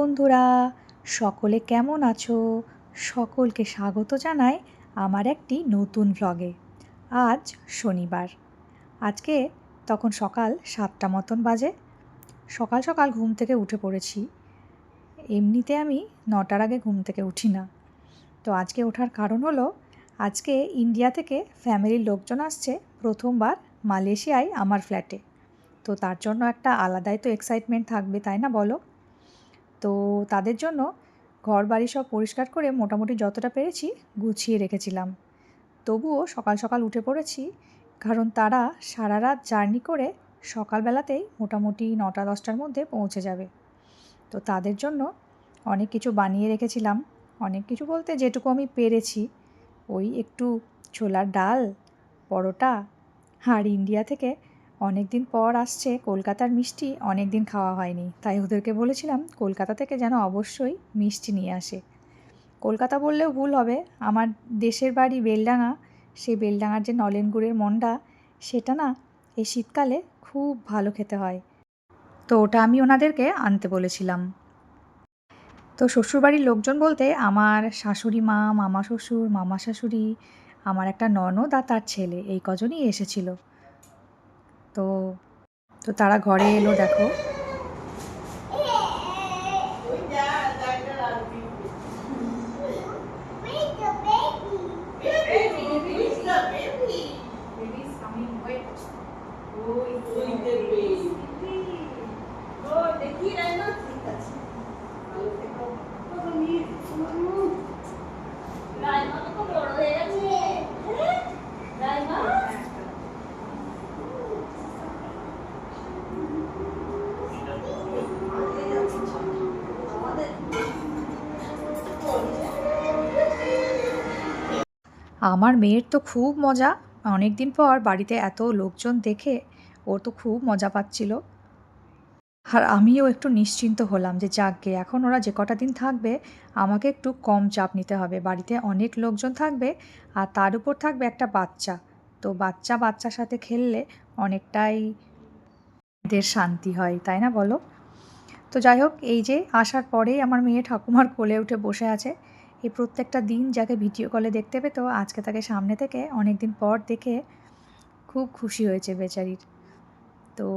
বন্ধুরা, সকলে কেমন আছো? সকলকে স্বাগত জানাই আমার একটি নতুন ভ্লগে। আজ শনিবার। আজকে তখন সকাল 7টা মতন বাজে। সকাল সকাল ঘুম থেকে উঠে পড়েছি। এমনিতে আমি 9টার আগে ঘুম থেকে উঠি না। তো আজকে ওঠার কারণ হলো, আজকে ইন্ডিয়া থেকে ফ্যামিলির লোকজন আসছে প্রথমবার মালয়েশিয়ায় আমার ফ্ল্যাটে। তো তার জন্য একটা আলাদাই তো এক্সাইটমেন্ট থাকবে, তাই না বলো? তো তাদের জন্য ঘর বাড়ি সব পরিষ্কার করে মোটামুটি যতটা পেরেছি গুছিয়ে রেখেছিলাম। তবুও সকাল সকাল উঠে পড়েছি, কারণ তারা সারা রাত জার্নি করে সকালবেলাতেই মোটামুটি 9টা-10টার মধ্যে পৌঁছে যাবে। তো তাদের জন্য অনেক কিছু বানিয়ে রেখেছিলাম। অনেক কিছু বলতে যেটুকু আমি পেরেছি, ওই একটু ছোলার ডাল, পরোটা, আর ইন্ডিয়া থেকে অনেক দিন পর আসছে কলকাতার মিষ্টি, অনেক দিন খাওয়া হয়নি, তাই ওদেরকে বলেছিলাম কলকাতা থেকে যেন অবশ্যই মিষ্টি নিয়ে আসে। কলকাতা বললেও ভুল হবে, আমার দেশের বাড়ি বেলডাঙা। সেই বেলডাঙার যে নলেন গুড়ের মন্ডা, সেটা না এই শীতকালে খুব ভালো খেতে হয়। তো ওটা আমি ওনাদেরকে আনতে বলেছিলাম। তো শ্বশুরবাড়ির লোকজন বলতে আমার শাশুড়ি মা, মামা শ্বশুর, মামা শাশুড়ি, আমার একটা ননদ আর তার ছেলে, এই কজনই এসেছিল। তো তো তারা ঘরে এলো, দেখো। আমার মেয়ের তো খুব মজা, অনেক দিন পর বাড়িতে এত লোকজন দেখে ও তো খুব মজা পাচ্ছিল। আর আমিও একটু নিশ্চিন্ত হলাম যে যাকগে, এখন ওরা যে কটা দিন থাকবে আমাকে একটু কম চাপ নিতে হবে। বাড়িতে অনেক লোকজন থাকবে আর তার উপর থাকবে একটা বাচ্চা। তো বাচ্চার সাথে খেললে অনেকটাই এদের শান্তি হয়, তাই না বলো? তো যাই হোক, এই যে আসার পরেই আমার মেয়ে ঠাকুমার কোলে উঠে বসে আছে। এই প্রত্যেকটা দিন যাকে ভিডিও কলে দেখতে পেত, আজকে তাকে সামনে থেকে অনেক দিন পর দেখে খুব খুশি হয়েছে বেচারির। তো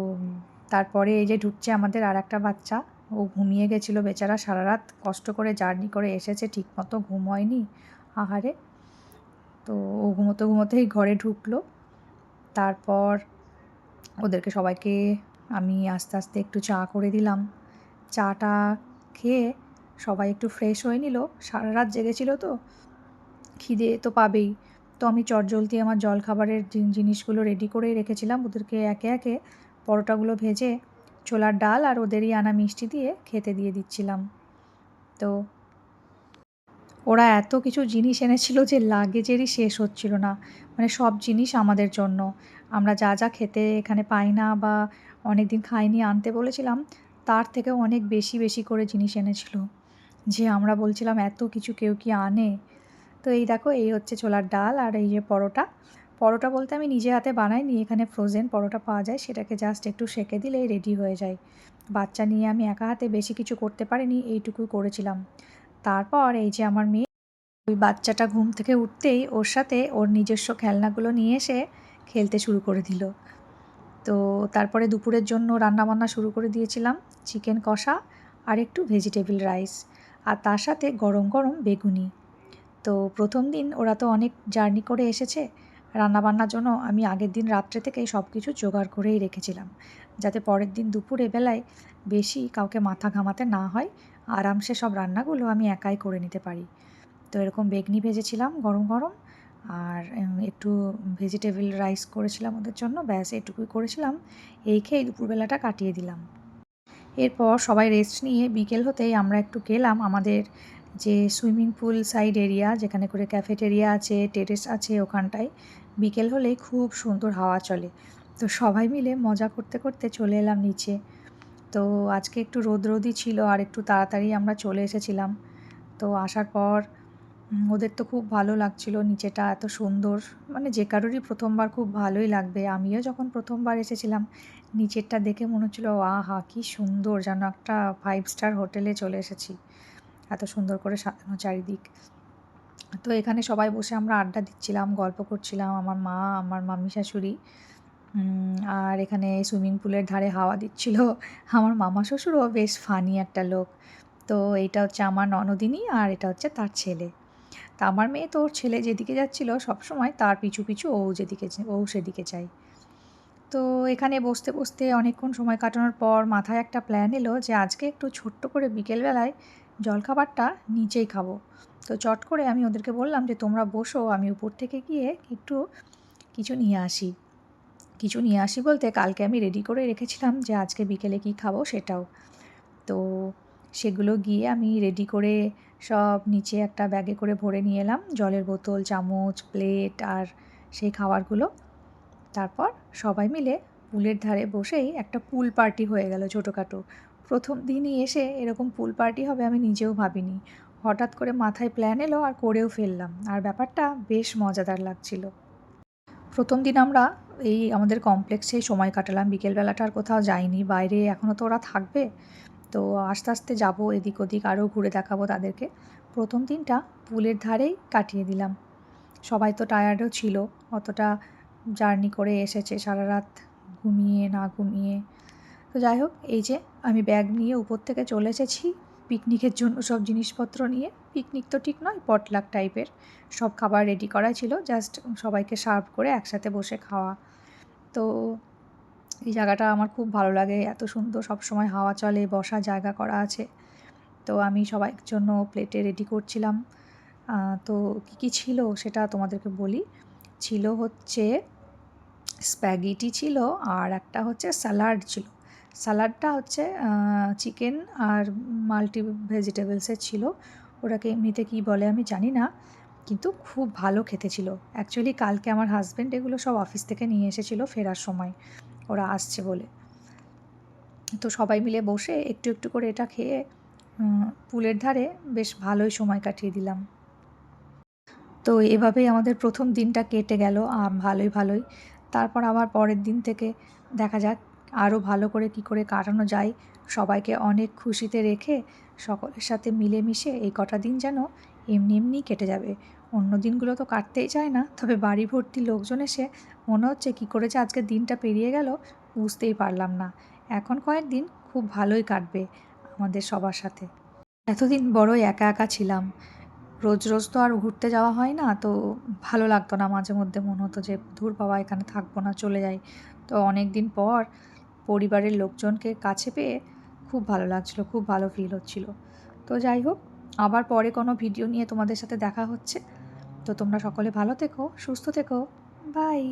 তারপরে এই যে ঢুকছে আমাদের আর একটা বাচ্চা, ও ঘুমিয়ে গেছিলো বেচারা, সারা রাত কষ্ট করে জার্নি করে এসেছে, ঠিকমতো ঘুম হয়নি, আহারে। তো ও ঘুমোতেই ঘরে ঢুকলো। তারপর ওদেরকে সবাইকে আমি আস্তে আস্তে একটু চা করে দিলাম। চাটা খেয়ে সবাই একটু ফ্রেশ হয়ে নিল, সারা রাত জেগেছিল তো খিদে তো পাবেই। তো আমি চটজলদি আমার জলখাবারের জিনিসগুলো রেডি করেই রেখেছিলাম, ওদেরকে একে একে পরোটাগুলো ভেজে ছোলার ডাল আর ওদেরই আনা মিষ্টি দিয়ে খেতে দিয়ে দিচ্ছিলাম। তো ওরা এত কিছু জিনিস এনেছিল যে লাগেজেরই শেষ হচ্ছিল না, মানে সব জিনিস আমাদের জন্য। আমরা যা যা খেতে এখানে পাই না বা অনেক দিন খাইনি, আনতে বলেছিলাম, তার থেকেও অনেক বেশি বেশি করে জিনিস এনেছিল, যে আমরা বলছিলাম এত কিছু কেউ কি আনে। তো এই দেখো, এই হচ্ছে ছোলার ডাল আর এই যে পরোটা। পরোটা বলতে আমি নিজে হাতে বানাইনি, এখানে ফ্রোজেন পরোটা পাওয়া যায়, সেটাকে জাস্ট একটু সেঁকে দিলেই রেডি হয়ে যায়। বাচ্চা নিয়ে আমি একা হাতে বেশি কিছু করতে পারিনি, এইটুকুই করেছিলাম। তারপর এই যে আমার মেয়ে, ওই বাচ্চাটা ঘুম থেকে উঠতেই ওর সাথে ওর নিজস্ব খেলনাগুলো নিয়ে এসে খেলতে শুরু করে দিল। তো তারপরে দুপুরের জন্য রান্নাবান্না শুরু করে দিয়েছিলাম, চিকেন কষা আর একটু ভেজিটেবল রাইস, আর তার সাথে গরম গরম বেগুনি। তো প্রথম দিন ওরা তো অনেক জার্নি করে এসেছে, রান্নাবান্নার জন্য আমি আগের দিন রাত্রে থেকেই সব কিছু জোগাড় করেই রেখেছিলাম, যাতে পরের দিন দুপুরে বেলায় বেশি কাউকে মাথা ঘামাতে না হয়, আরামসে সব রান্নাগুলো আমি একাই করে নিতে পারি। তো এরকম বেগনি ভেজেছিলাম গরম গরম, আর একটু ভেজিটেবল রাইস করেছিলাম ওদের জন্য, ব্যাস এটুকুই করেছিলাম। এই খেয়েই দুপুরবেলাটা কাটিয়ে দিলাম। এরপর সবাই রেস্ট নিয়ে বিকেল হতেই আমরা একটু গেলাম আমাদের যে সুইমিং পুল সাইড এরিয়া, যেখানে করে ক্যাফেটেরিয়া আছে, টেরেস আছে, ওখানটায় বিকেল হলেই খুব সুন্দর হাওয়া চলে। তো সবাই মিলে মজা করতে করতে চলে এলাম নিচে। তো আজকে একটু রোদই ছিল আর একটু তাড়াতাড়ি আমরা চলে এসেছিলাম। তো আসার পর ওদের তো খুব ভালো লাগছিল নিচেটা এত সুন্দর, মানে যে কারোরই প্রথমবার খুব ভালোই লাগবে। আমিও যখন প্রথমবার এসেছিলাম নিচেরটা দেখে মনে হচ্ছিল আহা! কি সুন্দর, যেন একটা 5 স্টার হোটেলে চলে এসেছি। এত সুন্দর করে সাজানো চারিদিক। তো এখানে সবাই বসে আমরা আড্ডা দিচ্ছিলাম, গল্প করছিলাম, আমার মা, আমার মাম্মি শাশুড়ি। আর এখানে সুইমিং পুলের ধারে হাওয়া দিচ্ছিল আমার মামা শ্বশুরও বেশ ফানি একটা লোক। তো এইটা হচ্ছে আমার ননদিনী আর এটা হচ্ছে তার ছেলে। তা আমার মেয়ে তো ওর ছেলে যেদিকে যাচ্ছিল সবসময় তার পিছু পিছু ও সেদিকে যায়। তো এখানে বসতে বসতে অনেকক্ষণ সময় কাটানোর পর মাথায় একটা প্ল্যান এলো যে আজকে একটু ছোট্ট করে বিকেলবেলায় জলখাবারটা নিচেই খাবো। তো চট করে আমি ওদেরকে বললাম যে তোমরা বসো, আমি উপর থেকে গিয়ে একটু কিছু নিয়ে আসি। কিছু নিয়ে আসি বলতে কালকে আমি রেডি করে রেখেছিলাম যে আজকে বিকেলে কী খাবো সেটাও। তো সেগুলো গিয়ে আমি রেডি করে সব নিচে একটা ব্যাগে করে ভরে নিয়ে এলাম, জলের বোতল, চামচ, প্লেট আর সেই খাবারগুলো। তারপর সবাই মিলে পুলের ধারে বসেই একটা পুল পার্টি হয়ে গেল ছোটোখাটো। প্রথম দিনই এসে এরকম পুল পার্টি হবে আমি নিজেও ভাবিনি। হঠাৎ করে মাথায় প্ল্যান এলো আর করেও ফেললাম, আর ব্যাপারটা বেশ মজাদার লাগছিল। প্রথম দিন আমরা এই আমাদের কমপ্লেক্সেই সময় কাটালাম, বিকেলবেলাটা আর কোথাও যাইনি। বাইরে এখনও তো ওরা থাকবে, তো আস্তে আস্তে যাব এদিক ওদিক, আরও ঘুরে দেখাবো তাদেরকে। প্রথম দিনটা পুলের ধারেই কাটিয়ে দিলাম। সবাই তো টায়ার্ডও ছিল, অতটা জার্নি করে এসেছে সারা রাত ঘুমিয়ে না ঘুমিয়ে। তো যাই হোক, এই যে আমি ব্যাগ নিয়ে উপর থেকে চলে এসেছি পিকনিকের জন্য সব জিনিসপত্র নিয়ে। পিকনিক তো ঠিক নয়, পটলাক টাইপের। সব খাবার রেডি করা ছিল, জাস্ট সবাইকে সার্ভ করে একসাথে বসে খাওয়া। তো এই জায়গাটা আমার খুব ভালো লাগে, এত সুন্দর, সবসময় হাওয়া চলে, বসার জায়গা করা আছে। তো আমি সবার জন্য প্লেটে রেডি করছিলাম। তো কী কী ছিল সেটা তোমাদেরকে বলি। ছিল হচ্ছে স্প্যাগেটি ছিল, আর একটা হচ্ছে স্যালাড ছিল। স্যালাডটা হচ্ছে চিকেন আর মাল্টি ভেজিটেবলসের ছিল। ওটাকে এমনিতে কী বলে আমি জানি না, কিন্তু খুব ভালো খেতে ছিল। অ্যাকচুয়ালি কালকে আমার হাজব্যান্ড এগুলো সব অফিস থেকে নিয়ে এসেছিলো ফেরার সময়, ওরা আসছে বলে। তো সবাই মিলে বসে একটু একটু করে এটা খেয়ে পুলের ধারে বেশ ভালোই সময় কাটিয়ে দিলাম। তো এভাবেই আমাদের প্রথম দিনটা কেটে গেল ভালোই ভালোই। তারপর আবার পরের দিন থেকে দেখা যাক আরও ভালো করে কী করে কাটানো যায়। সবাইকে অনেক খুশিতে রেখে সকলের সাথে মিলেমিশে এই কটা দিন যেন এমনি এমনিই কেটে যাবে। অন্য দিনগুলো তো কাটতেই চায় না, তবে বাড়ি ভর্তি লোকজন এসে মনে হচ্ছে কী করে যে আজকের দিনটা পেরিয়ে গেল বুঝতেই পারলাম না। এখন কয়েকদিন খুব ভালোই কাটবে আমাদের সবার সাথে। এতদিন বড়ই একা একা ছিলাম। রোজ রোজ তো আর ঘুরতে যাওয়া হয় না, তো ভালো লাগতো না। মাঝে মধ্যে মনে হতো যে ধুর বাবা এখানে থাকবো না, চলে যাই। তো অনেক দিন পর পরিবারের লোকজনকে কাছে পেয়ে খুব ভালো লাগছিলো, খুব ভালো ফিল হচ্ছিলো। তো যাই হোক, আবার পরে কোনো ভিডিও নিয়ে তোমাদের সাথে দেখা হচ্ছে। তো তোমরা সকলে ভালো থেকো, সুস্থ থেকো। বাই।